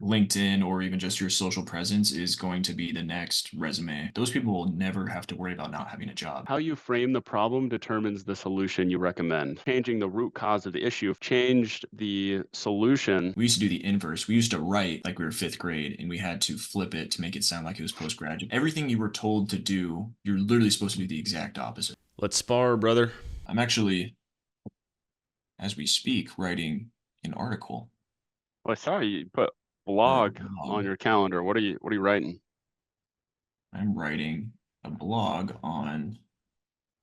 LinkedIn or even just your social presence is going to be the next resume. Those people will never have to worry about not having a job. How you frame the problem determines the solution you recommend. Changing the root cause of the issue changed the solution. We used to do the inverse. We used to write like we were fifth grade and we had to flip it to make it sound like it was postgraduate. Everything you were told to do, you're literally supposed to do the exact opposite. Let's spar, brother. I'm actually, as we speak, writing an article, Well, I saw you put a blog on blog. your calendar. What are you writing? I'm writing a blog on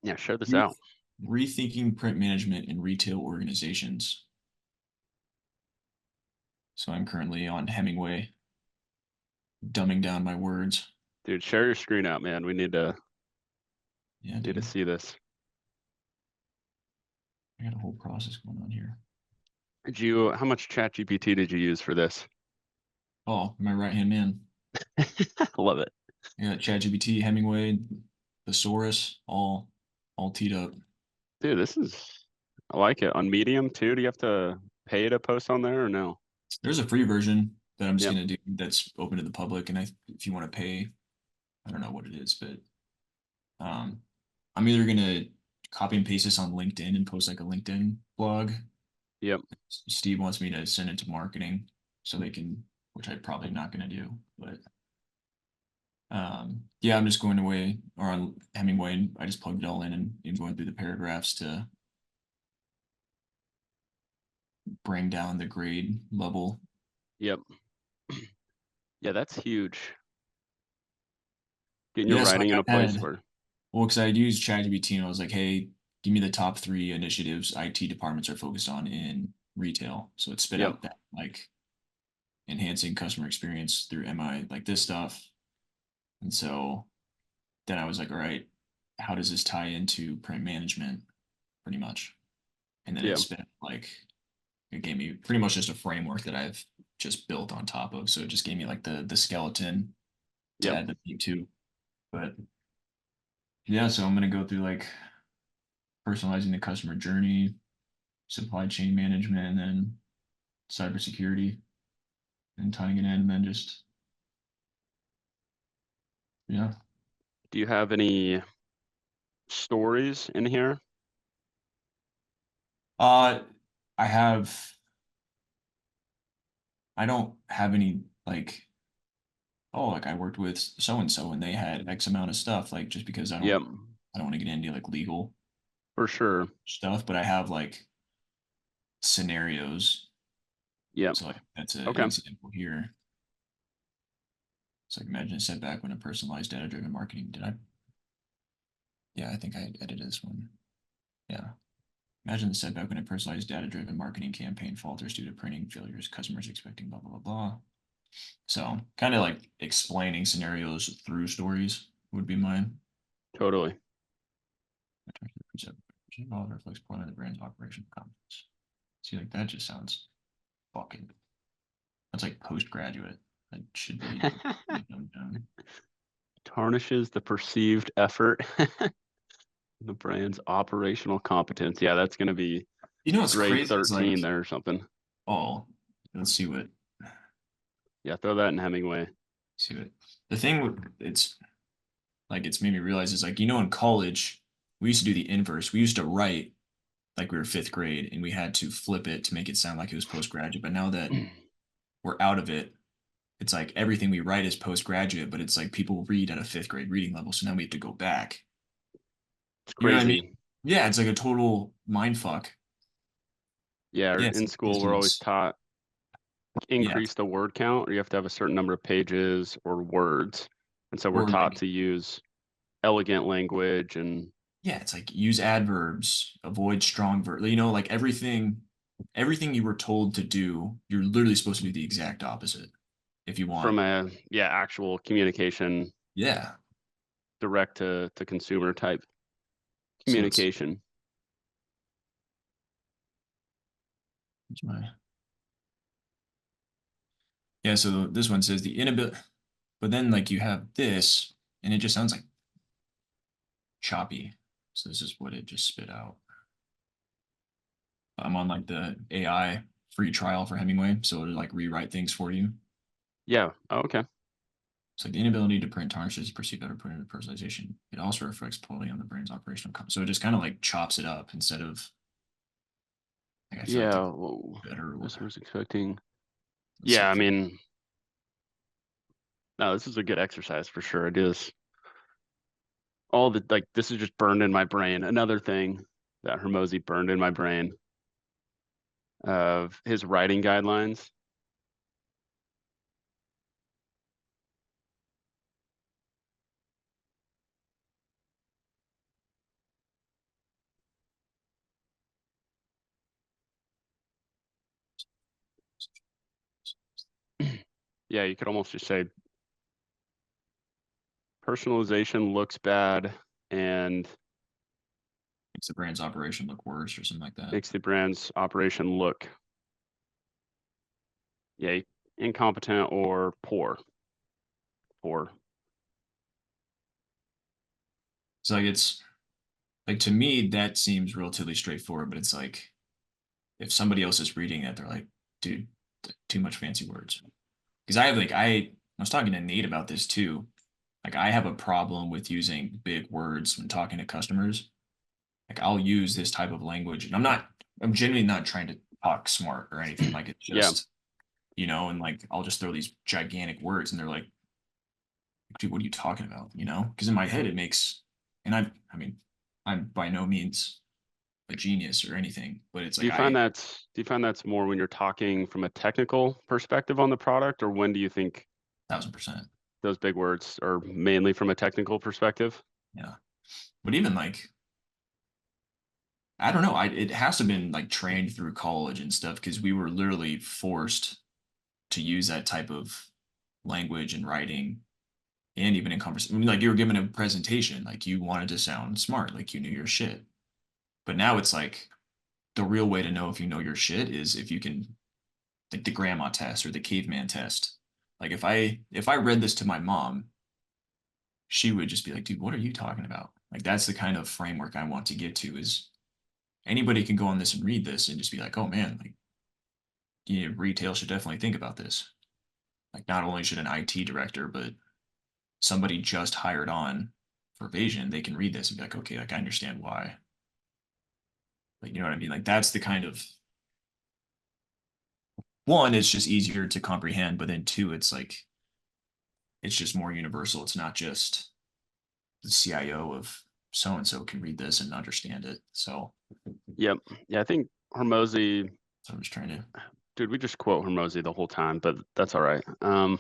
Yeah, share this re- out. rethinking print management in retail organizations. So I'm currently on Hemingway, dumbing down my words. Dude, share your screen out, man. We Yeah, need to dude, see this. I got a whole process going on here. How much chat GPT did you use for this? Oh, my right hand man. Love it. Yeah, ChatGPT, Hemingway, Thesaurus, all teed up. Dude, I like it. On Medium too, do you have to pay to post on there or no? There's a free version that I'm just Yep. gonna do that's open to the public, and if you want to pay, I don't know what it is, but um, I'm either gonna copy and paste this on LinkedIn and post like a LinkedIn blog. Yep. Steve wants me to send it to marketing so they can, which I'm probably not gonna do, but yeah, I'm just going away or on Hemingway, and I just plugged it all in and going through the paragraphs to bring down the grade level. Yep. Yeah, that's huge. Getting your Yeah, so writing in like a I place had, where well, because I used ChatGPT and I was like, hey, give me the top three initiatives IT departments are focused on in retail. So it spit yep. out that like enhancing customer experience through MI, like this stuff. And so then I was like, all right, how does this tie into print management pretty much? And then it Yeah. spit like it gave me pretty much just a framework that I've just built on top of. So it just gave me like the skeleton to Yep. add the meat to. But yeah, so I'm gonna go through like personalizing the customer journey, supply chain management, and then cybersecurity and tying it in, and then just yeah. Do you have any stories in here? Uh, I have I don't have any like oh like I worked with so and so and they had X amount of stuff like just because Yep. I don't want to get into like legal For sure. stuff, but I have like scenarios. Yep. So like that's an Okay. example here. It's like imagine a setback when a personalized data-driven marketing. Did I? Yeah, I think I edited this one. Yeah. Imagine the setback when a personalized data-driven marketing campaign falters due to printing failures, customers expecting blah, blah, blah, blah. So kind of like explaining scenarios through stories would be mine. Totally. Reflects point on the brand's operational competence. See, like that just sounds fucking, that's like postgraduate. That should be dumbed down. Tarnishes the perceived effort, the brand's operational competence. Yeah, that's gonna be You know what's grade crazy is like, 13 there or something. oh, let's Yeah, throw that in Hemingway. see what, the thing with it's like, it's made me realize is like, in college, we used to do the inverse. We used to write like we were fifth grade and we had to flip it to make it sound like it was postgraduate. But now that we're out of it, it's like everything we write is postgraduate, but it's like people read at a fifth grade reading level. So now we have to go back. It's You know what I mean? crazy. Yeah, it's like a total mind fuck. Yeah, Yeah, in it's school, we're always dudes. taught Yeah, increase the word count, or you have to have a certain number of pages or words. And so we're or taught like to use elegant language and yeah, it's like use adverbs, avoid strong verb. Like everything you were told to do, you're literally supposed to do the exact opposite if you want. from a actual communication, Yeah. direct to consumer type So let's see. communication. Where's my yeah, so this one says the inability, but then like you have this, and it just sounds like choppy. So this is what it just spit out. I'm on like the AI free trial for Hemingway, so it'll like rewrite things for you. Yeah. Oh, okay. It's like the inability to print tarnishes perceived output into personalization. It also reflects poorly on the brain's operational so it just kind of like chops it up instead of like I feel like Yeah. the Whoa. better Customers expecting. let's see Yeah, I if I mean, no, this is a good exercise for sure. It is. All the like this is just burned in my brain. Another thing that Hormozy burned in my brain of his writing guidelines. Yeah, you could almost just say personalization looks bad and makes the brand's operation look worse or something like that. makes the brand's operation look, yeah, incompetent or poor. Poor. So like it's like to me that seems relatively straightforward, but it's like if somebody else is reading it, they're like, dude, too much fancy words. Because I have like I was talking to Nate about this too. Like I have a problem with using big words when talking to customers. Like I'll use this type of language, and I'm genuinely not trying to talk smart or anything. Like it's Yeah. just, and like I'll just throw these gigantic words, and they're like, dude, what are you talking about? Because in my head it makes, and I mean, I'm by no means a genius or anything, but it's Do like you find that's more when you're talking from a technical perspective on the product, or when do you think 1000%. those big words are mainly from a technical perspective? Yeah. But even like, I don't know. It has to have been like trained through college and stuff because we were literally forced to use that type of language and writing and even in conversation. I mean, like you were given a presentation, like you wanted to sound smart, like you knew your shit. But now it's like the real way to know if you know your shit is if you can like the grandma test or the caveman test. Like if I read this to my mom, she would just be like, dude, what are you talking about? Like that's the kind of framework I want to get to is anybody can go on this and read this and just be like, oh man, like retail should definitely think about this. Like not only should an IT director, but somebody just hired on for Vasion, they can read this and be like, okay, like I understand why. Like, you know what I mean? Like that's the kind of one, it's just easier to comprehend, but then two, it's like it's just more universal. It's not just the CIO of so and so can read this and understand it. Yep. Yeah, I think Hormozy, So I'm just trying to dude, we just quote Hormozy the whole time, but that's all right. I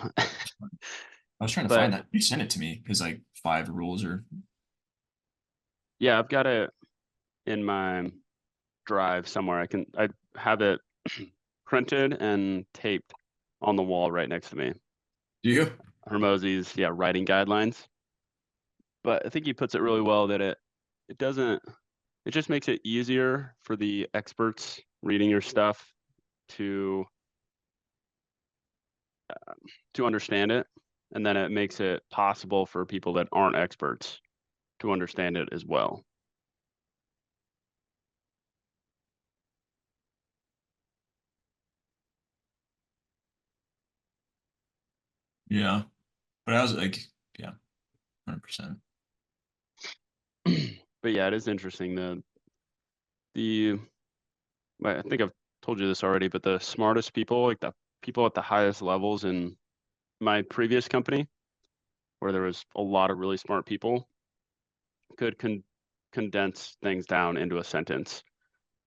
was trying to But find that. You sent it to me because like 5 rules or yeah, I've got it in my drive somewhere. I have it printed and taped on the wall right next to me. do you? Hormozy's, yeah, writing guidelines. But I think he puts it really well that it doesn't it just makes it easier for the experts reading your stuff to understand it, and then it makes it possible for people that aren't experts to understand it as well. Yeah. But I was like, yeah, 100%. But yeah, it is interesting. The I think I've told you this already, but the smartest people, like the people at the highest levels in my previous company, where there was a lot of really smart people, could condense things down into a sentence.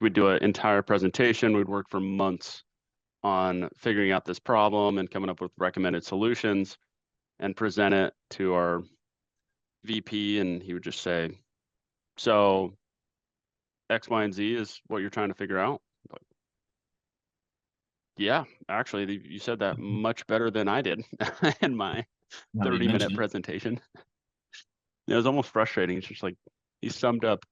We'd do an entire presentation. We'd work for months on figuring out this problem and coming up with recommended solutions and present it to our VP. And he would just say, so X, Y, and Z is what you're trying to figure out. But yeah, actually, you said that much better than I did in my Now that you 30-minute mention it. presentation. It was almost frustrating. It's just like he summed up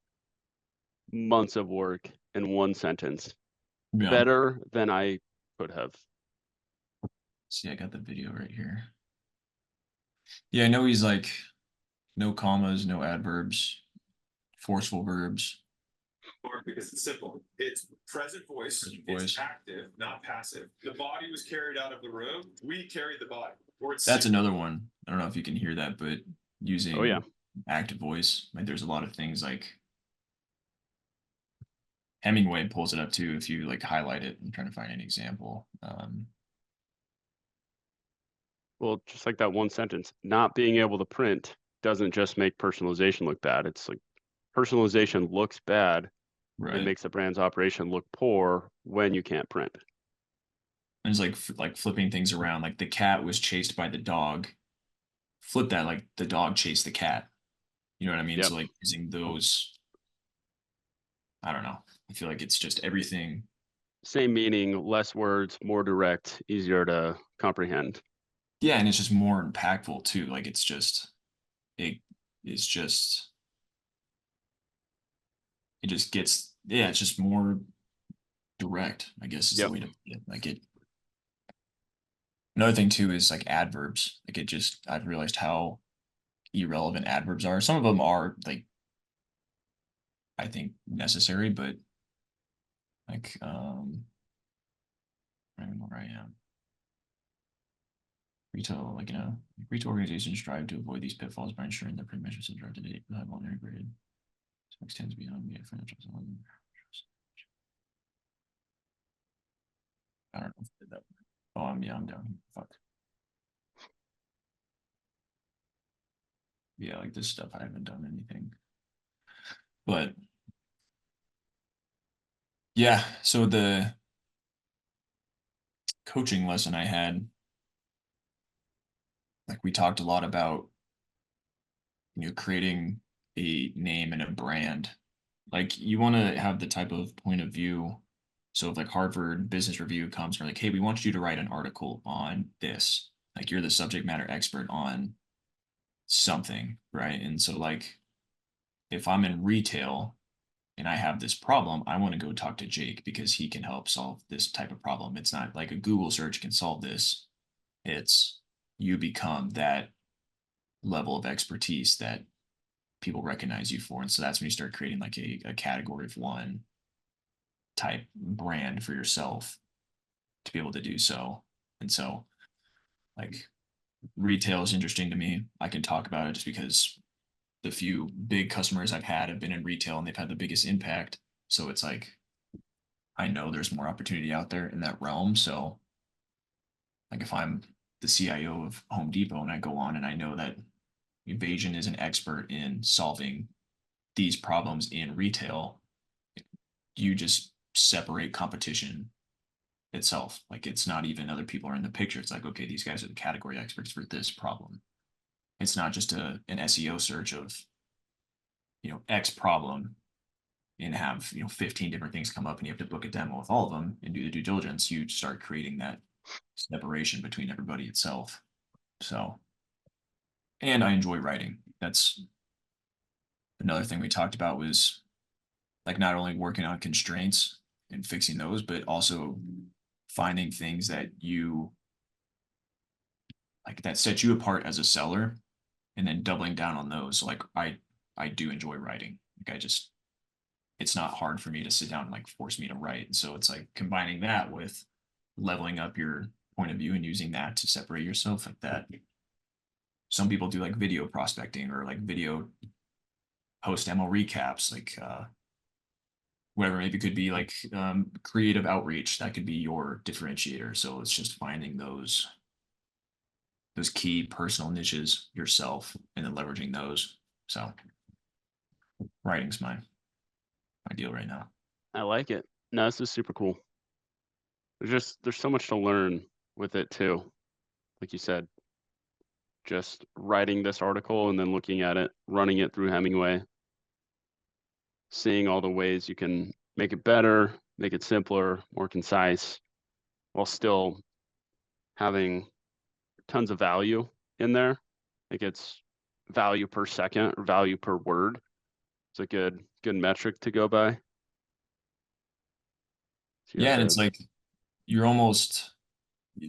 months of work in one sentence Yeah. better than I could have. See, I got the video right here. Yeah, I know he's like no commas, no adverbs, forceful verbs. Or because it's simple. It's present voice. Present It's voice. active, not passive. The body was carried out of the room. We carried the body. Or it's That's another one. I don't know if you can hear that, but using Oh, yeah. active voice, like there's a lot of things like Hemingway pulls it up too. If you like highlight it, I'm trying to find an example. Well, just like that one sentence, not being able to print doesn't just make personalization look bad. It's like personalization looks bad Right. and makes the brand's operation look poor when you can't print. And it's like flipping things around. Like the cat was chased by the dog. Flip that like the dog chased the cat. You know what I mean? Yep. So like using those, I don't know. I feel like it's just everything. Same meaning, less words, more direct, easier to comprehend. Yeah, and it's just more impactful too. Like it's just it's just it just gets it's just more direct, I guess is Yep. the way to put it. Like it another thing too is like adverbs. Like it just I've realized how irrelevant adverbs are. Some of them are like I think necessary, but like I don't know where I am. Retail, like retail organizations strive to avoid these pitfalls by ensuring their print messages are up to date, reliable, and integrated. So extends beyond media franchise. I don't know if I did that. Oh, yeah, I'm down here. Fuck. Yeah, like this stuff, I haven't done anything. But yeah, so the coaching lesson I had, like we talked a lot about, creating a name and a brand. Like you want to have the type of point of view. So if like Harvard Business Review comes and are like, hey, we want you to write an article on this. Like you're the subject matter expert on something, right? And so like if I'm in retail and I have this problem, I want to go talk to Jake because he can help solve this type of problem. It's not like a Google search can solve this. It's you become that level of expertise that people recognize you for. And so that's when you start creating like a category of one type brand for yourself to be able to do so. And so like retail is interesting to me. I can talk about it just because the few big customers I've had have been in retail and they've had the biggest impact. So it's like I know there's more opportunity out there in that realm. So like if I'm the CIO of Home Depot and I go on and I know that Evasion is an expert in solving these problems in retail, you just separate competition itself. Like it's not even other people are in the picture. It's like, okay, these guys are the category experts for this problem. It's not just an SEO search of, X problem and have, 15 different things come up and you have to book a demo with all of them and do the due diligence. You start creating that separation between everybody itself. So, and I enjoy writing. That's another thing we talked about was like not only working on constraints and fixing those, but also finding things that you like that set you apart as a seller and then doubling down on those. So like I do enjoy writing. Like it's not hard for me to sit down and like force me to write. And so it's like combining that with leveling up your point of view and using that to separate yourself like that. Some people do like video prospecting or like video post demo recaps, like whatever. Maybe it could be like creative outreach. That could be your differentiator. So it's just finding those key personal niches yourself and then leveraging those. So writing's my deal right now. I like it. No, this is super cool. There's so much to learn with it too. Like you said, just writing this article and then looking at it, running it through Hemingway, seeing all the ways you can make it better, make it simpler, more concise, while still having tons of value in there. Like it's value per second or value per word. It's a good metric to go by. So you Yeah, have and it's to, like you're almost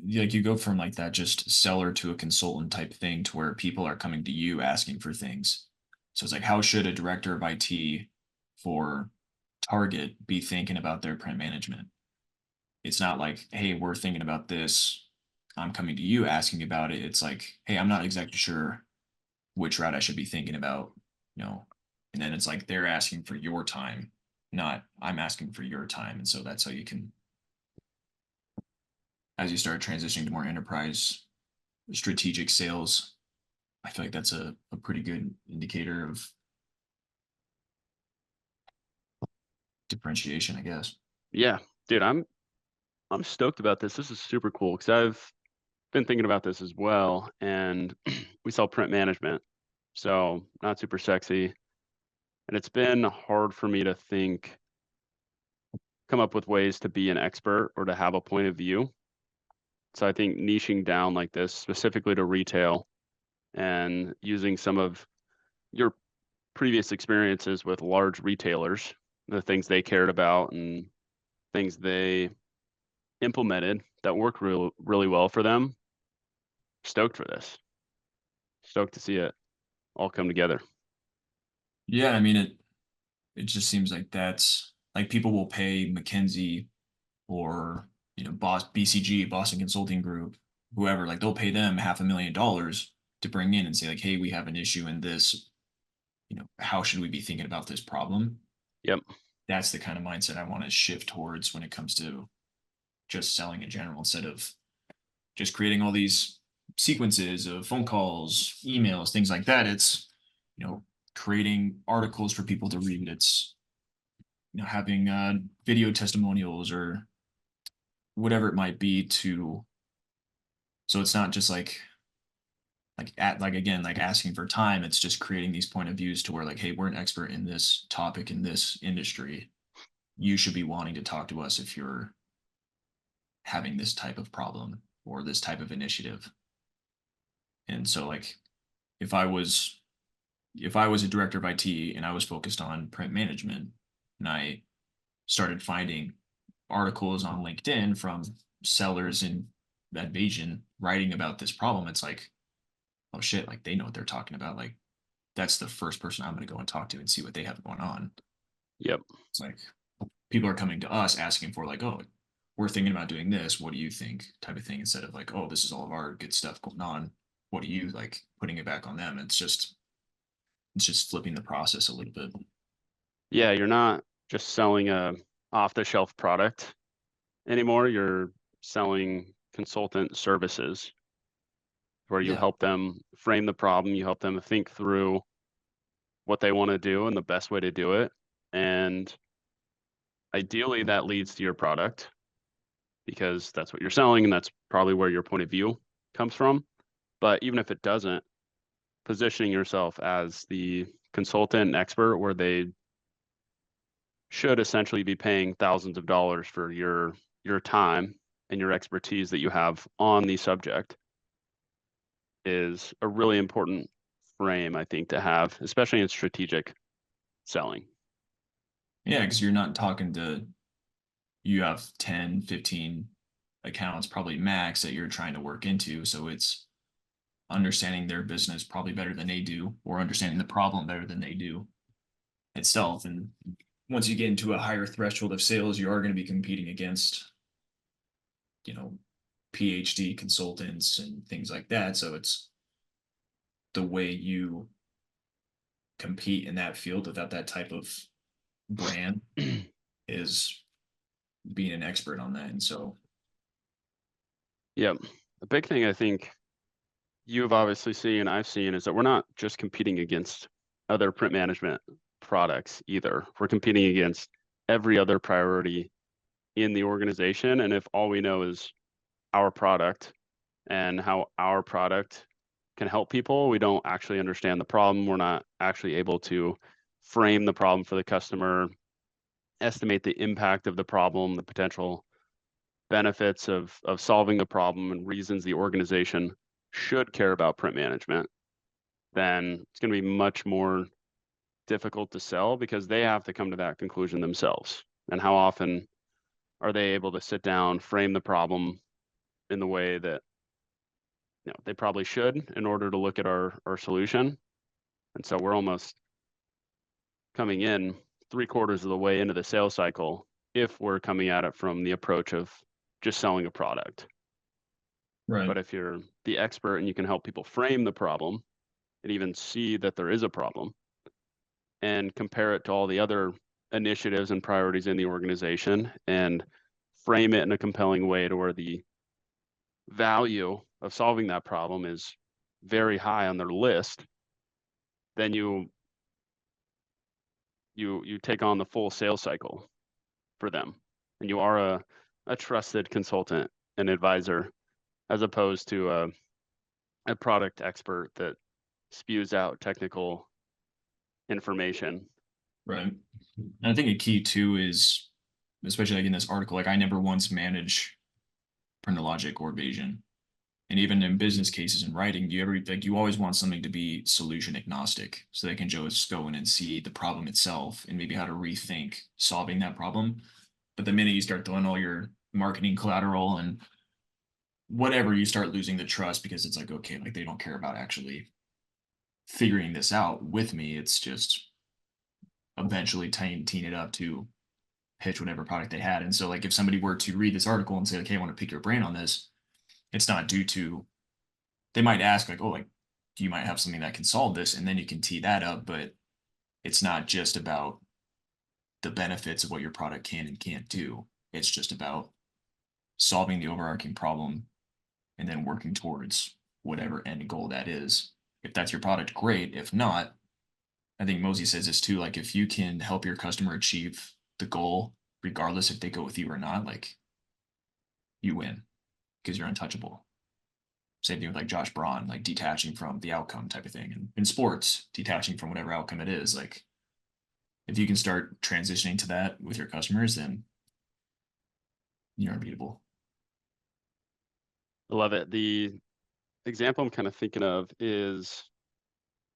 like you go from like that just seller to a consultant type thing to where people are coming to you asking for things. So it's like, how should a director of IT for target be thinking about their print management? It's not like, hey, we're thinking about this. I'm coming to you asking about it. It's like, hey, I'm not exactly sure which route I should be thinking about, you know. And then it's like they're asking for your time, not I'm asking for your time. And so that's how you can, as you start transitioning to more enterprise strategic sales, I feel like that's a pretty good indicator of differentiation, I guess. Yeah, dude, I'm stoked about this. This is super cool because I've been thinking about this as well, and we sell print management, so not super sexy, and it's been hard for me to come up with ways to be an expert or to have a point of view. So I think niching down like this specifically to retail and using some of your previous experiences with large retailers, the things they cared about and things they implemented that worked really well for them. Stoked for this. Stoked to see it all come together. Yeah, I mean it just seems like that's like people will pay McKinsey or BCG, Boston Consulting Group, whoever, like they'll pay them $500,000 to bring in and say like, hey, we have an issue in this, how should we be thinking about this problem? Yep. That's the kind of mindset I want to shift towards when it comes to just selling in general, instead of just creating all these sequences of phone calls, emails, things like that. It's, creating articles for people to read. It's, having video testimonials or whatever it might be to, so it's not just like again, like asking for time. It's just creating these point of views to where like, hey, we're an expert in this topic in this industry. You should be wanting to talk to us if you're having this type of problem or this type of initiative. And so like if I was a director of IT and I was focused on print management and I started finding articles on LinkedIn from sellers in that region writing about this problem, it's like, oh shit, like they know what they're talking about. Like that's the first person I'm going to go and talk to and see what they have going on. Yep. It's like people are coming to us asking for like, oh, we're thinking about doing this. What do you think? Type of thing, instead of like, oh, this is all of our good stuff going on. What do you like? Putting it back on them. It's just flipping the process a little bit. Yeah, you're not just selling a off-the-shelf product anymore. You're selling consultant services where you Yeah. help them frame the problem, you help them think through what they want to do and the best way to do it. And ideally that leads to your product because that's what you're selling and that's probably where your point of view comes from. But even if it doesn't, positioning yourself as the consultant and expert where they should essentially be paying thousands of dollars for your time and your expertise that you have on the subject is a really important frame, I think, to have, especially in strategic selling. Yeah, because you're not talking to, you have 10, 15 accounts, probably max, that you're trying to work into. So it's understanding their business probably better than they do, or understanding the problem better than they do itself. And once you get into a higher threshold of sales, you are going to be competing against, PhD consultants and things like that. So it's the way you compete in that field without that type of brand is being an expert on that. And so, Yeah, a big thing I think you've obviously seen, I've seen, is that we're not just competing against other print management products either. We're competing against every other priority in the organization. And if all we know is our product and how our product can help people, we don't actually understand the problem. We're not actually able to frame the problem for the customer, estimate the impact of the problem, the potential benefits of solving the problem and reasons the organization should care about print management, then it's going to be much more difficult to sell because they have to come to that conclusion themselves. And how often are they able to sit down, frame the problem in the way that they probably should in order to look at our solution? And so we're almost coming in 3/4 of the way into the sales cycle if we're coming at it from the approach of just selling a product. Right. But if you're the expert and you can help people frame the problem and even see that there is a problem and compare it to all the other initiatives and priorities in the organization and frame it in a compelling way to where the value of solving that problem is very high on their list, then you take on the full sales cycle for them, and you are a trusted consultant and advisor, as opposed to a product expert that spews out technical information. Right. And I think a key too is, especially like in this article, like I never once manage PrintLogic or Bayesian. And even in business cases and writing, you always want something to be solution agnostic, so they can just go in and see the problem itself and maybe how to rethink solving that problem. But the minute you start throwing all your marketing collateral and whatever, you start losing the trust, because it's like, okay, like they don't care about actually figuring this out with me. It's just eventually teeing it up to pitch whatever product they had. And so like if somebody were to read this article and say, okay, I want to pick your brain on this, it's not due to, they might ask like, oh, like you might have something that can solve this, and then you can tee that up, but it's not just about the benefits of what your product can and can't do. It's just about solving the overarching problem and then working towards whatever end goal that is. If that's your product, great. If not, I think Mosey says this too, like if you can help your customer achieve the goal, regardless if they go with you or not, like you win because you're untouchable. Same thing with like Josh Braun, like detaching from the outcome type of thing. And in sports, detaching from whatever outcome it is. Like if you can start transitioning to that with your customers, then you're unbeatable. I love it. The example I'm kind of thinking of is,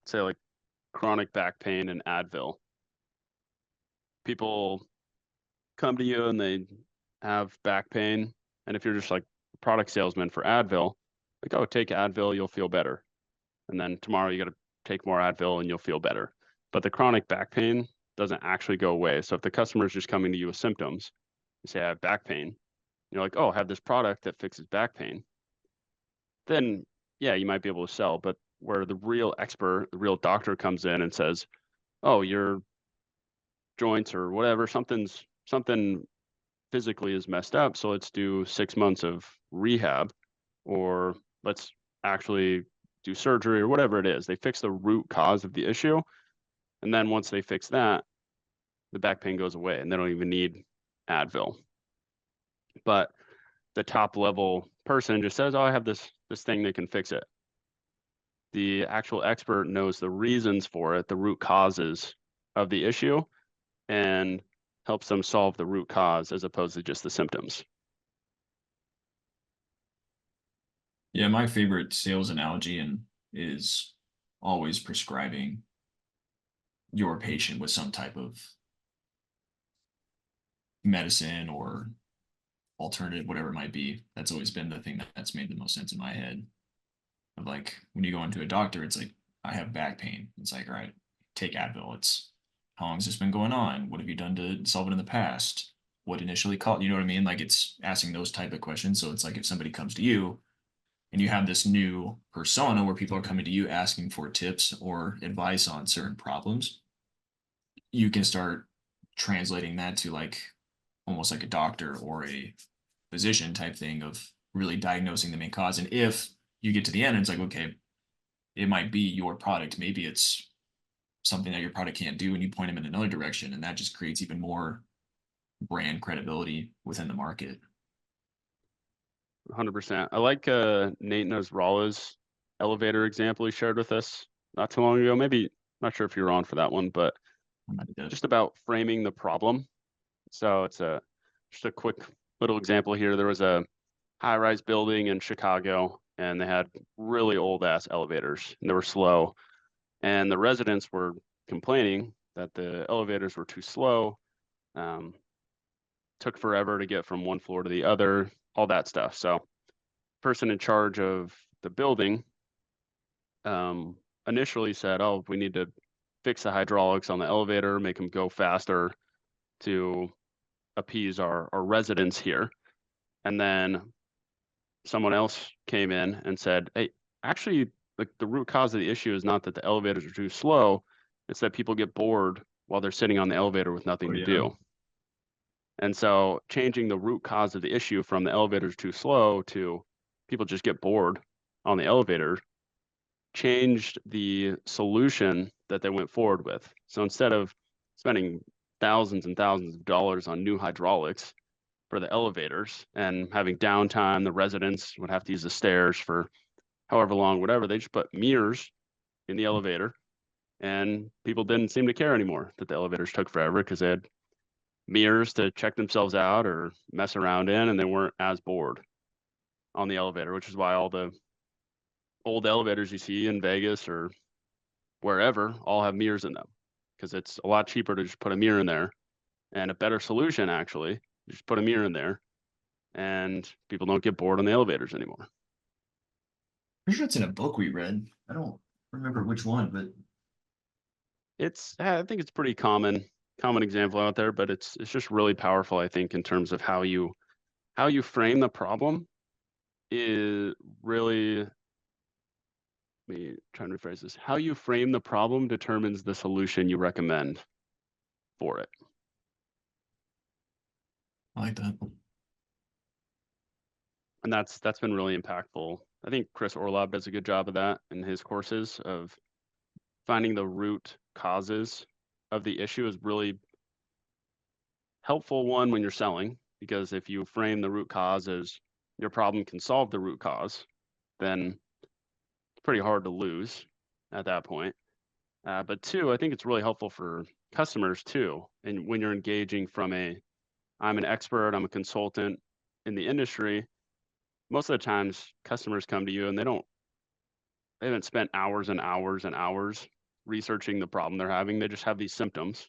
say, like chronic back pain and Advil. People come to you and they have back pain, and if you're just like a product salesman for Advil, like, oh, take Advil, you'll feel better. And then tomorrow you got to take more Advil and you'll feel better. But the chronic back pain doesn't actually go away. So if the customer is just coming to you with symptoms, you say, I have back pain, you're like, oh, I have this product that fixes back pain, then yeah, you might be able to sell. But where the real expert, the real doctor comes in and says, oh, your joints or whatever, something physically is messed up, so let's do 6 months of rehab, or let's actually do surgery, or whatever it is. They fix the root cause of the issue, and then once they fix that, the back pain goes away and they don't even need Advil. But the top level person just says, oh, I have this thing that can fix it. The actual expert knows the reasons for it, the root causes of the issue, and helps them solve the root cause as opposed to just the symptoms. Yeah, my favorite sales analogy is always prescribing your patient with some type of medicine or alternative, whatever it might be. That's always been the thing that's made the most sense in my head. Of like when you go into a doctor, it's like, I have back pain. It's like, all right, take Advil. It's how long has this been going on? What have you done to solve it in the past? What initially caused, you know what I mean? Like it's asking those type of questions. So it's like if somebody comes to you and you have this new persona where people are coming to you asking for tips or advice on certain problems, you can start translating that to like almost like a doctor or a physician type thing of really diagnosing the main cause. And if you get to the end, it's like, okay, it might be your product. Maybe it's something that your product can't do, and you point them in another direction, and that just creates even more brand credibility within the market. 100%. I like Nate Nasrallah's elevator example he shared with us not too long ago. Maybe, not sure if you were on for that one, but just about framing the problem. So it's just a quick little example here. There was a high-rise building in Chicago, and they had really old-ass elevators, and they were slow. And the residents were complaining that the elevators were too slow, took forever to get from one floor to the other, all that stuff. So person in charge of the building initially said, oh, we need to fix the hydraulics on the elevator, make them go faster to appease our residents here. And then someone else came in and said, hey, actually, like the root cause of the issue is not that the elevators are too slow, it's that people get bored while they're sitting on the elevator with nothing to do. And so changing the root cause of the issue from the elevator's too slow to people just get bored on the elevator changed the solution that they went forward with. So instead of spending thousands and thousands of dollars on new hydraulics for the elevators and having downtime, the residents would have to use the stairs for however long, whatever, they just put mirrors in the elevator and people didn't seem to care anymore that the elevators took forever because they had mirrors to check themselves out or mess around in, and they weren't as bored on the elevator, which is why all the old elevators you see in Vegas or wherever all have mirrors in them, because it's a lot cheaper to just put a mirror in there, and a better solution actually, just put a mirror in there and people don't get bored on the elevators anymore. Pretty sure it's in a book we read. I don't remember which one, but I think it's pretty common example out there, but it's just really powerful, I think, in terms of how you frame the problem is really, let me try and rephrase this. How you frame the problem determines the solution you recommend for it. I like that. And that's been really impactful. I think Chris Orlob does a good job of that in his courses, of finding the root causes of the issue is really helpful one when you're selling, because if you frame the root cause as your problem can solve the root cause, then it's pretty hard to lose at that point. But two, I think it's really helpful for customers too. And when you're engaging from I'm an expert, I'm a consultant in the industry, most of the times customers come to you and they haven't spent hours and hours and hours researching the problem they're having. They just have these symptoms,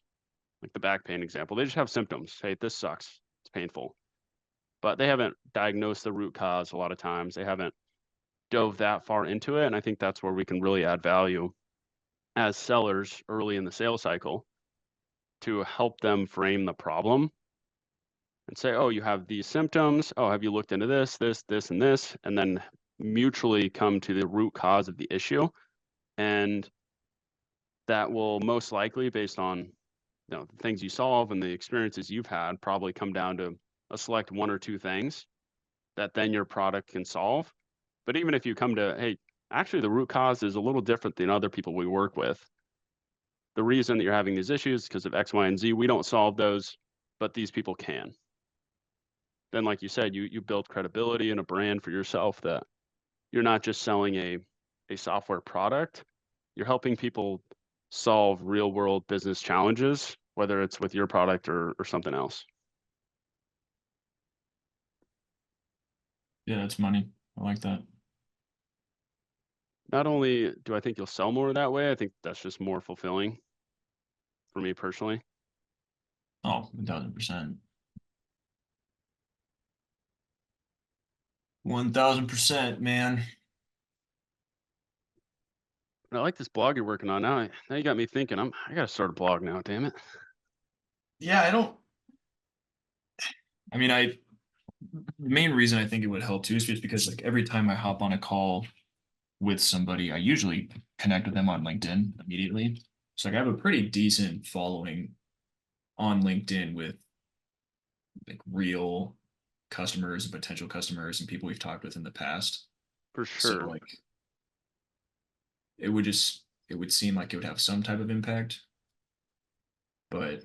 like the back pain example. They just have symptoms. Hey, this sucks. It's painful. But they haven't diagnosed the root cause a lot of times. They haven't dove that far into it. And I think that's where we can really add value as sellers early in the sales cycle to help them frame the problem and say, oh, you have these symptoms. Oh, have you looked into this, and this? And then mutually come to the root cause of the issue. And that will most likely, based on the things you solve and the experiences you've had, probably come down to a select one or two things that then your product can solve. But even if you come to, hey, actually the root cause is a little different than other people we work with. The reason that you're having these issues is because of X, Y, and Z. We don't solve those, but these people can. Then, like you said, you build credibility and a brand for yourself that you're not just selling a software product, you're helping people solve real world business challenges, whether it's with your product or something else. Yeah, that's money. I like that. Not only do I think you'll sell more that way, I think that's just more fulfilling for me personally. Oh, 1000%. 1000%, man. I like this blog you're working on now. Now you got me thinking. I gotta start a blog now. Damn it. Yeah, the main reason I think it would help too is just because like every time I hop on a call with somebody, I usually connect with them on LinkedIn immediately. So like I have a pretty decent following on LinkedIn with like real customers and potential customers and people we've talked with in the past. For So sure. like it would seem like it would have some type of impact. But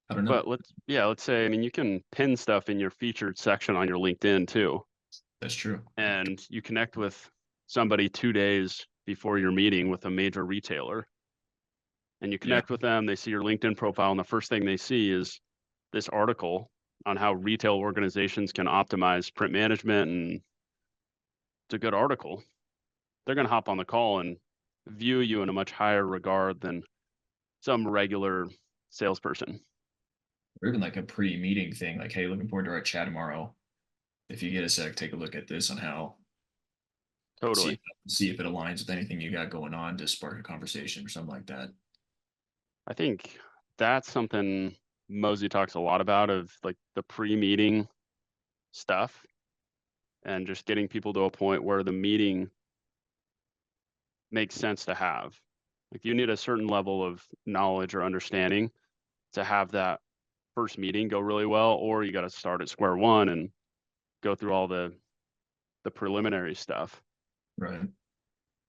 I don't know. But let's say, I mean, you can pin stuff in your featured section on your LinkedIn too. That's true. And you connect with somebody 2 days before your meeting with a major retailer. And you connect with them, they see your LinkedIn profile, and the first thing they see is this article on how retail organizations can optimize print management, and it's a good article. They're going to hop on the call and view you in a much higher regard than some regular salesperson. Or even like a pre-meeting thing, like, hey, looking forward to our chat tomorrow. If you get a sec, take a look at this on how Totally. see if it aligns with anything you got going on to spark a conversation or something like that. I think that's something Mosey talks a lot about, of like the pre-meeting stuff and just getting people to a point where the meeting makes sense to have. Like you need a certain level of knowledge or understanding to have that first meeting go really well, or you got to start at square one and go through all the preliminary stuff. Right.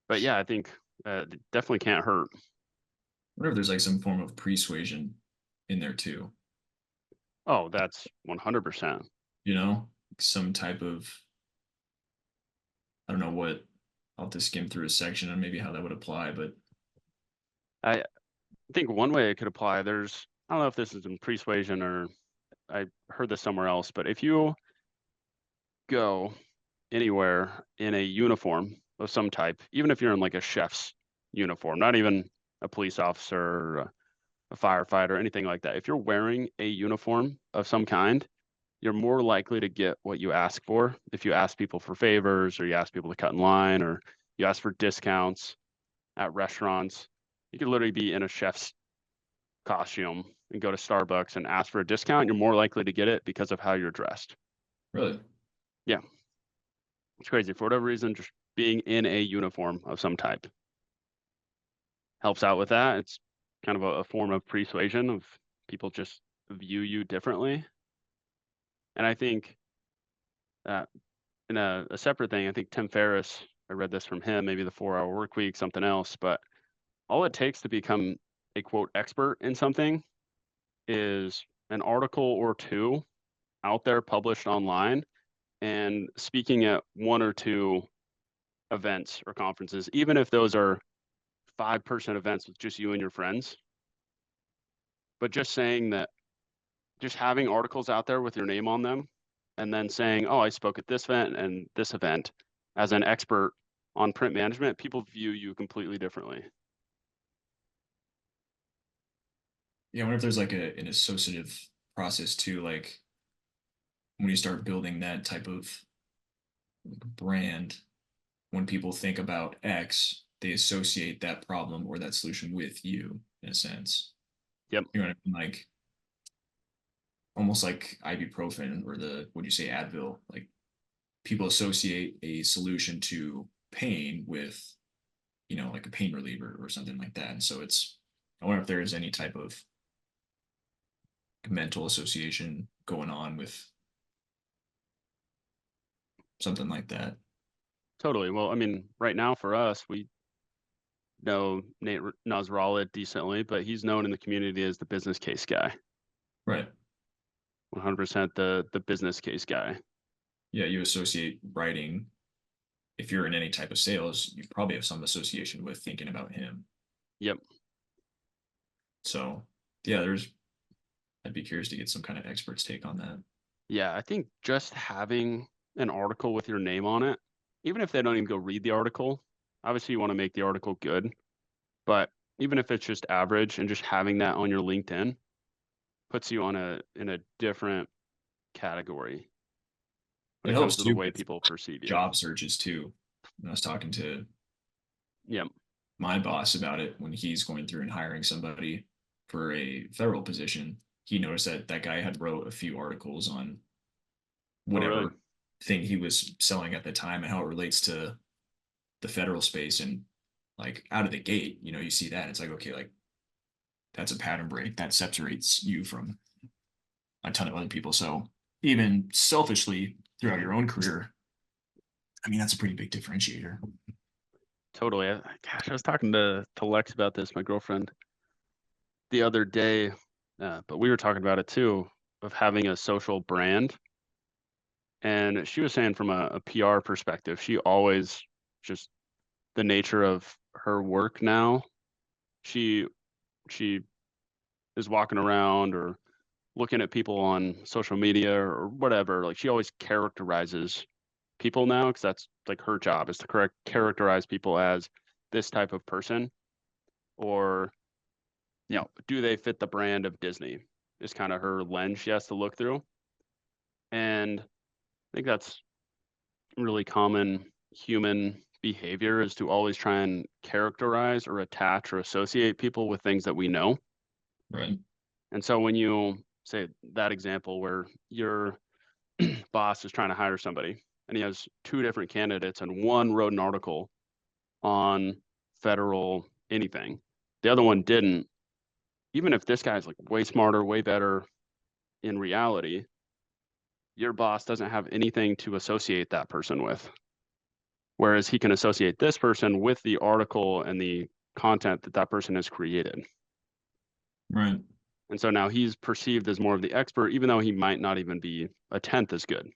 But yeah, I think it definitely can't hurt. I wonder if there's like some form of persuasion in there too. Oh, that's 100%. You know, some type of, I don't know what. I'll have to skim through a section on maybe how that would apply, but I think one way it could apply, there's, I don't know if this is in persuasion or I heard this somewhere else, but if you go anywhere in a uniform of some type, even if you're in like a chef's uniform, not even a police officer or a firefighter, anything like that, if you're wearing a uniform of some kind, you're more likely to get what you ask for. If you ask people for favors, or you ask people to cut in line, or you ask for discounts at restaurants, you could literally be in a chef's costume and go to Starbucks and ask for a discount. You're more likely to get it because of how you're dressed. really, Yeah. It's crazy. For whatever reason, just being in a uniform of some type helps out with that. It's kind of a form of persuasion, of people just view you differently. And I think in a separate thing, I think Tim Ferriss, I read this from him, maybe the 4 Hour Work Week, something else, but all it takes to become a quote expert in something is an article or two out there published online and speaking at one or two events or conferences, even if those are 5-person events with just you and your friends. But just saying that, just having articles out there with your name on them, and then saying, oh, I spoke at this event and this event as an expert on print management, people view you completely differently. yeah. I wonder if there's like an associative process too, like when you start building that type of brand, when people think about X, they associate that problem or that solution with you in a sense. Yep. You know what I mean? Like almost like ibuprofen or the, would you say, Advil? Like people associate a solution to pain with, you know, like a pain reliever or something like that. And so it's, I wonder if there is any type of mental association going on with something like that. Totally. Well, I mean, right now for us, we know Nate Nasrallah decently, but he's known in the community as the business case guy. Right. 100% the business case guy. Yeah, you associate writing. If you're in any type of sales, you probably have some association with thinking about him. Yep. So yeah, I'd be curious to get some kind of expert's take on that. Yeah, I think just having an article with your name on it, even if they don't even go read the article, obviously you want to make the article good, but even if it's just average, and just having that on your LinkedIn puts you on in a different category when It it comes helps to the too way with people perceive you. job searches too. When I was talking to Yep. my boss about it when he's going through and hiring somebody for a federal position, he noticed that that guy had wrote a few articles on Oh, really? whatever thing he was selling at the time and how it relates to the federal space. And like out of the gate, you know, you see that it's like, okay, like that's a pattern break that separates you from a ton of other people. So even selfishly throughout your own career, I mean, that's a pretty big differentiator. Totally. Gosh, I was talking to Lex about this, my girlfriend, the other day, but we were talking about it too, of having a social brand. And she was saying from a PR perspective, she always just the nature of her work now, she she is walking around or looking at people on social media or whatever. Like she always characterizes people now, because that's like her job, is to characterize people as this type of person, or do they fit the brand of Disney, is kind of her lens she has to look through. And I think that's really common human behavior, is to always try and characterize or attach or associate people with things that we know. Right. And so when you say that example where your boss is trying to hire somebody and he has two different candidates and one wrote an article on federal anything, the other one didn't, even if this guy's like way smarter, way better in reality, your boss doesn't have anything to associate that person with. Whereas he can associate this person with the article and the content that that person has created. Right. And so now he's perceived as more of the expert, even though he might not even be a tenth as good.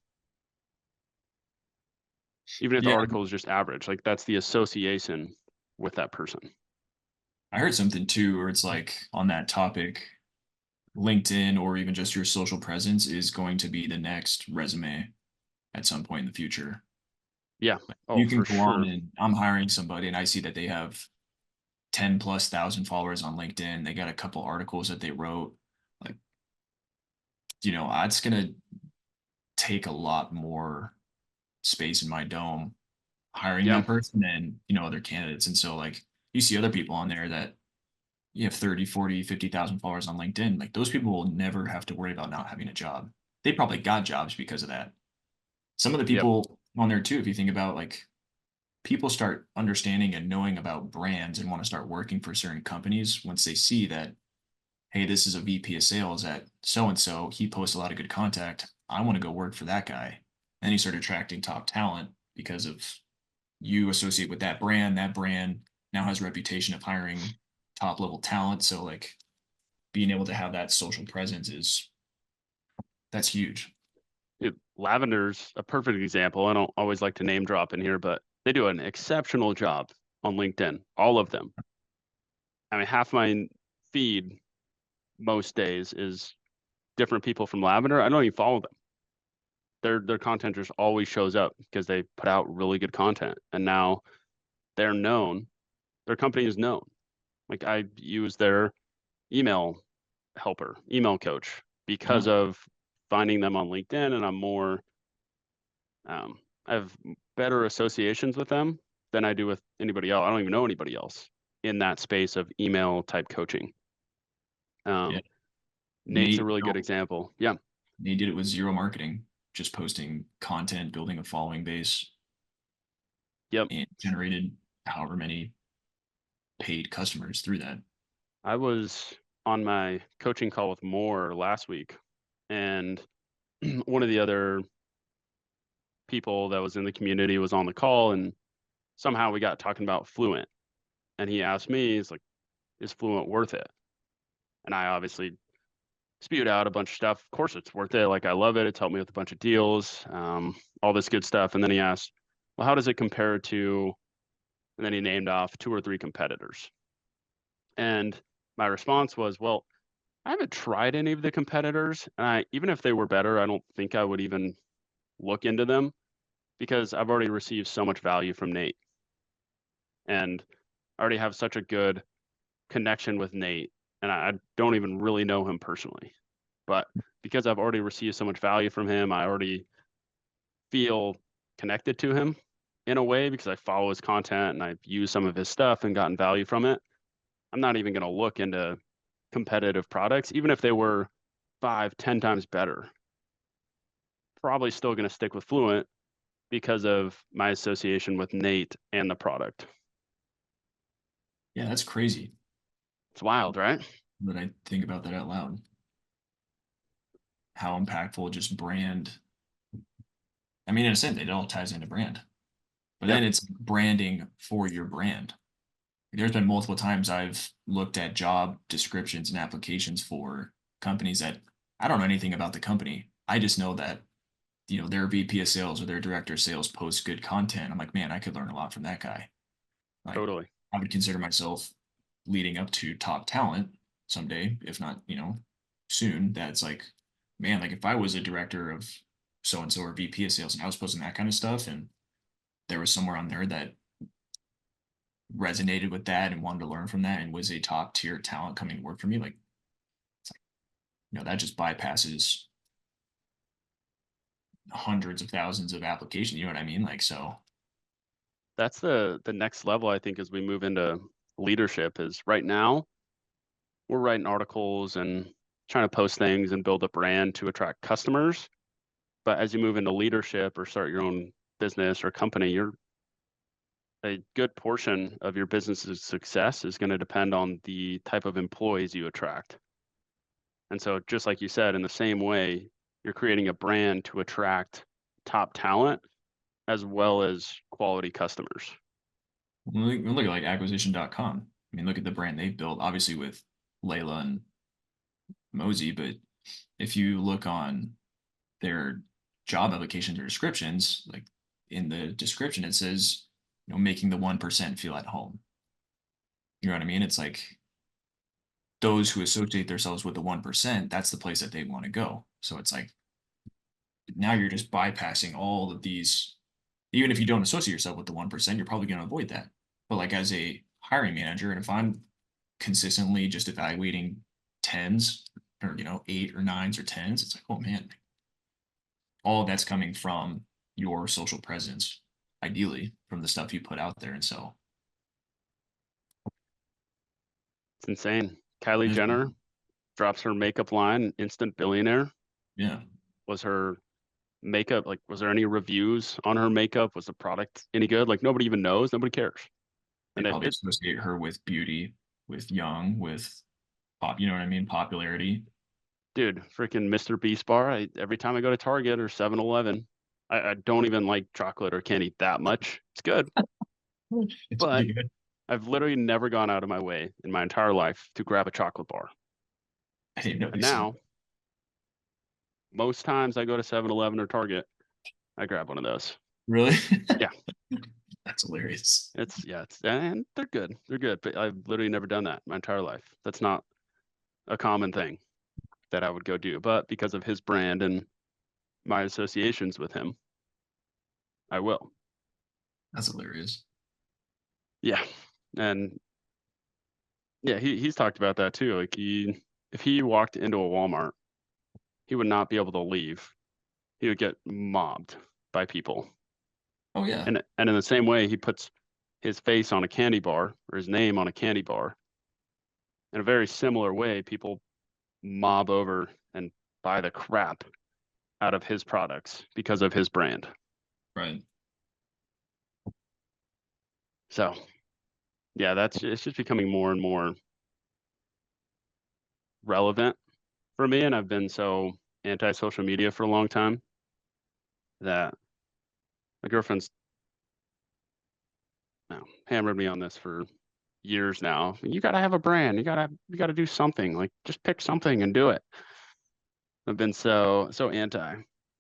Even if the Yeah. article is just average, like that's the association with that person. I heard something too, where it's like on that topic, LinkedIn or even just your social presence is going to be the next resume at some point in the future. Yeah. Oh, You can for go on sure. and I'm hiring somebody and I see that they have 10,000+ followers on LinkedIn. They got a couple articles that they wrote. Like, that's gonna take a lot more space in my dome hiring Yeah. that person than, other candidates. And so like you see other people on there that you have 30, 40, 50,000 followers on LinkedIn. Like those people will never have to worry about not having a job. They probably got jobs because of that. Some of the Yep. people on there too, if you think about like people start understanding and knowing about brands and want to start working for certain companies once they see that, hey, this is a VP of sales at so and so. He posts a lot of good content. I want to go work for that guy. Then you start attracting top talent because of you associate with that brand. That brand now has a reputation of hiring top level talent. So like being able to have that social presence that's huge. Lavender's a perfect example. I don't always like to name drop in here, but they do an exceptional job on LinkedIn. All of them. I mean, half my feed most days is different people from Lavender. I don't even follow them. Their content just always shows up because they put out really good content, and now they're known. Their company is known. Like I use their email helper, email coach because Yeah. of finding them on LinkedIn, and I'm more I have better associations with them than I do with anybody else. I don't even know anybody else in that space of email type coaching. Yeah. Nate's a Nate, really good example. Yeah. Nate did it with zero marketing, just posting content, building a following base, Yep. and generated however many paid customers through that. I was on my coaching call with Moore last week, and one of the other people that was in the community was on the call, and somehow we got talking about Fluent. And he asked me, he's like, is Fluent worth it? And I obviously spewed out a bunch of stuff. Of course, it's worth it. Like, I love it. It's helped me with a bunch of deals, all this good stuff. And then he asked, well, how does it compare to, and then he named off 2 or 3 competitors. And my response was, well, I haven't tried any of the competitors. And even if they were better, I don't think I would even look into them because I've already received so much value from Nate. And I already have such a good connection with Nate. And I don't even really know him personally. But because I've already received so much value from him, I already feel connected to him in a way because I follow his content and I've used some of his stuff and gotten value from it. I'm not even going to look into competitive products, even if they were 5, 10 times better. Probably still going to stick with Fluent because of my association with Nate and the product. Yeah, that's crazy It's wild, right? that I think about that out loud. How impactful just brand. I mean, in a sense, it all ties into brand, but Yep. then it's branding for your brand. There's been multiple times I've looked at job descriptions and applications for companies that I don't know anything about the company. I just know that, their VP of sales or their director of sales posts good content. I'm like, man, I could learn a lot from that guy. Like, Totally. I would consider myself leading up to top talent someday, if not, soon. That's like, man, like if I was a director of so and so or VP of sales and I was posting that kind of stuff and there was somewhere on there that resonated with that and wanted to learn from that and was a top tier talent coming to work for me, like it's like, that just bypasses hundreds of thousands of applications. You know what I mean? Like, so That's the next level, I think, as we move into leadership is right now, we're writing articles and trying to post things and build a brand to attract customers. But as you move into leadership or start your own business or company, a good portion of your business's success is going to depend on the type of employees you attract. And so just like you said, in the same way, you're creating a brand to attract top talent as well as quality customers. Look at like acquisition.com. I mean, look at the brand they've built, obviously with Layla and Mosey, but if you look on their job applications or descriptions, like in the description, it says, you know, making the 1% feel at home. You know what I mean? It's like those who associate themselves with the 1%, that's the place that they want to go. So it's like now you're just bypassing all of these. Even if you don't associate yourself with the 1%, you're probably going to avoid that. But like as a hiring manager, and if I'm consistently just evaluating 10s or 8 or 9s or 10s, it's like, oh man, all of that's coming from your social presence, ideally from the stuff you put out there. And so It's insane. Kylie Yes. Jenner drops her makeup line, instant billionaire. yeah, Was her makeup, like, was there any reviews on her makeup? Was the product any good? Like, nobody even knows. Nobody cares. they And probably associate her with beauty, with young, with pop, you know what I mean? Popularity. dude, freaking Mr. Beast bar. Every time I go to Target or 7-Eleven, I don't even like chocolate or candy that much. It's good, It's but pretty good. I've literally never gone out of my way in my entire life to grab a chocolate bar. I didn't know And you said now, most times I go to 7-Eleven or Target, I grab one of those. really? Yeah. That's hilarious. And they're good. They're good, but I've literally never done that my entire life. That's not a common thing that I would go do, but because of his brand and my associations with him, I will. That's hilarious. Yeah. And yeah, he's talked about that too. Like if he walked into a Walmart, he would not be able to leave. He would get mobbed by people. Oh yeah. And in the same way, he puts his face on a candy bar or his name on a candy bar. In a very similar way, people mob over and buy the crap out of his products because of his brand. Right. So yeah, it's just becoming more and more relevant for me. And I've been so anti-social media for a long time that my girlfriend's hammered me on this for years now. You got to have a brand. You got to do something. Like, just pick something and do it. I've been so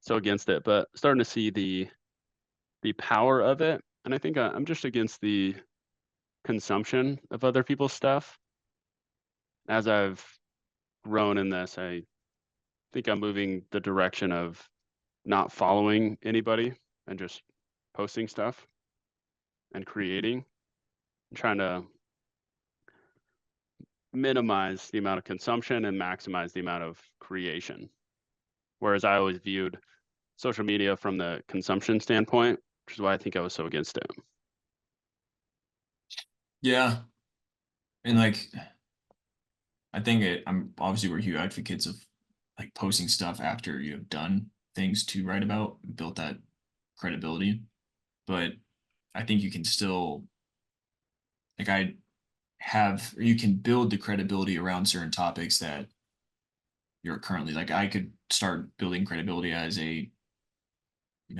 against it, but starting to see the power of it. And I think I'm just against the consumption of other people's stuff. As I've grown in this, I think I'm moving the direction of not following anybody and just posting stuff and creating, and trying to minimize the amount of consumption and maximize the amount of creation. Whereas I always viewed social media from the consumption standpoint, which is why I think I was so against it. Yeah. And like I think I'm obviously we're huge advocates of like posting stuff after you have done things to write about, built that credibility. But I think you can still like you can build the credibility around certain topics that you're currently like I could start building credibility as a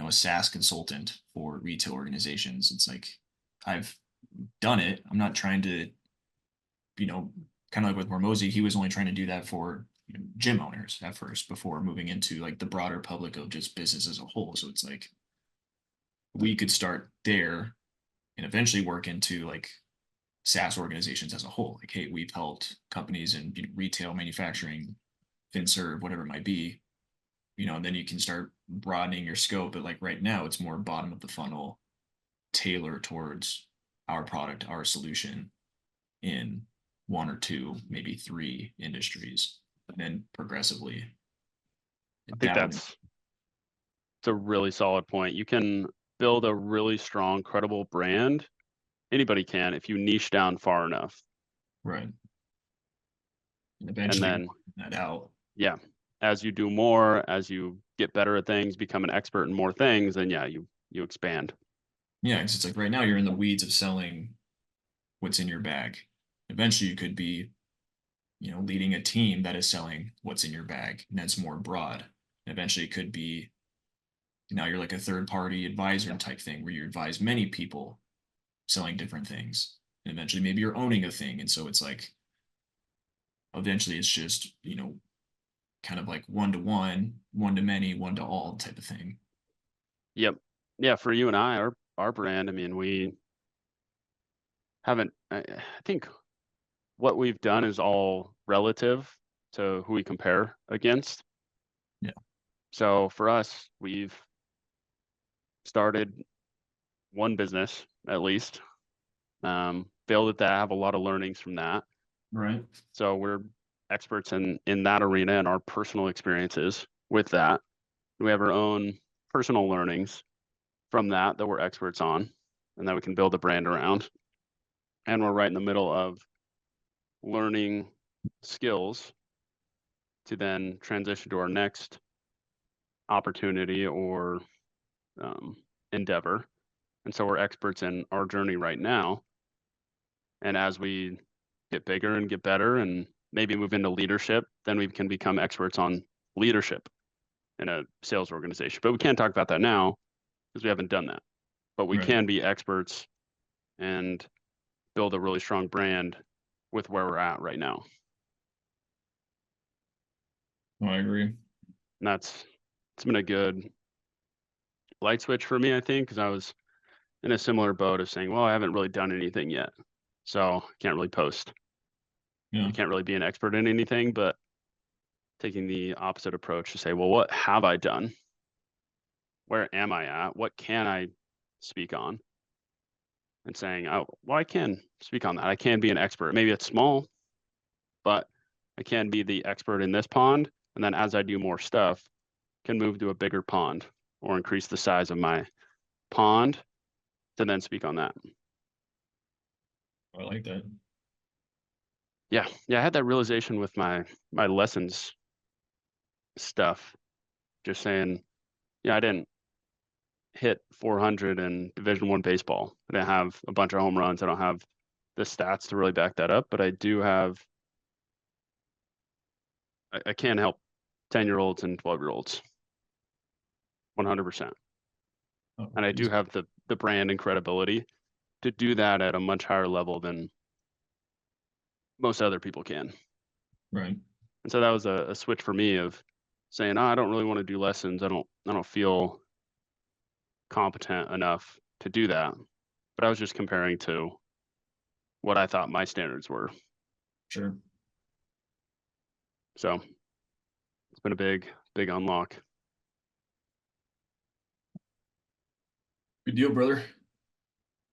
SaaS consultant for retail organizations. It's like I've done it. I'm not trying to, kind of like with Hormozy, he was only trying to do that for gym owners at first before moving into like the broader public of just business as a whole. So it's like we could start there and eventually work into like SaaS organizations as a whole. Like, hey, we've helped companies in retail, manufacturing, FinServe, whatever it might be, and then you can start broadening your scope. But like right now, it's more bottom of the funnel, tailor towards our product, our solution in one or two, maybe three industries, and then progressively. I think it's a really solid point. You can build a really strong, credible brand. Anybody can if you niche down far enough. Right. And eventually then- that out. Yeah, as you do more, as you get better at things, become an expert in more things, then yeah, you expand. Yeah, because it's like right now you're in the weeds of selling what's in your bag. Eventually you could be, leading a team that is selling what's in your bag, and that's more broad. And eventually it could be now you're like a third party advisor type thing where you advise many people selling different things. And eventually maybe you're owning a thing. And so it's like eventually it's just, kind of like one to one, one to many, one to all type of thing. Yep. Yeah, for you and I, our brand, I mean, we haven't I think what we've done is all relative to who we compare against. Yeah. So for us, we've started one business at least. Failed at that, have a lot of learnings from that. Right. So we're experts in that arena and our personal experiences with that. We have our own personal learnings from that we're experts on and that we can build a brand around. And we're right in the middle of learning skills to then transition to our next opportunity or endeavor. And so we're experts in our journey right now. And as we get bigger and get better and maybe move into leadership, then we can become experts on leadership in a sales organization. But we can't talk about that now because we haven't done that. But we Right. can be experts and build a really strong brand with where we're at right now. Oh, I agree. And it's been a good light switch for me, I think, because I was in a similar boat of saying, well, I haven't really done anything yet. So I can't really post. Yeah. You can't really be an expert in anything, but taking the opposite approach to say, well, what have I done? Where am I at? What can I speak on? And saying, oh, well, I can speak on that. I can be an expert. Maybe it's small, but I can be the expert in this pond. And then as I do more stuff, can move to a bigger pond or increase the size of my pond to then speak on that. I like that. Yeah. I had that realization with my lessons stuff. Just saying, yeah, I didn't hit 400 in Division I baseball. I didn't have a bunch of home runs. I don't have the stats to really back that up, but I do have. I can help 10-year-olds and 12-year-olds. 100%. Oh, And I do geez. have the brand and credibility to do that at a much higher level than most other people can. Right. And so that was a switch for me of saying, oh, I don't really want to do lessons. I don't feel competent enough to do that. But I was just comparing to what I thought my standards were. Sure. So it's been a big unlock. Good deal, brother.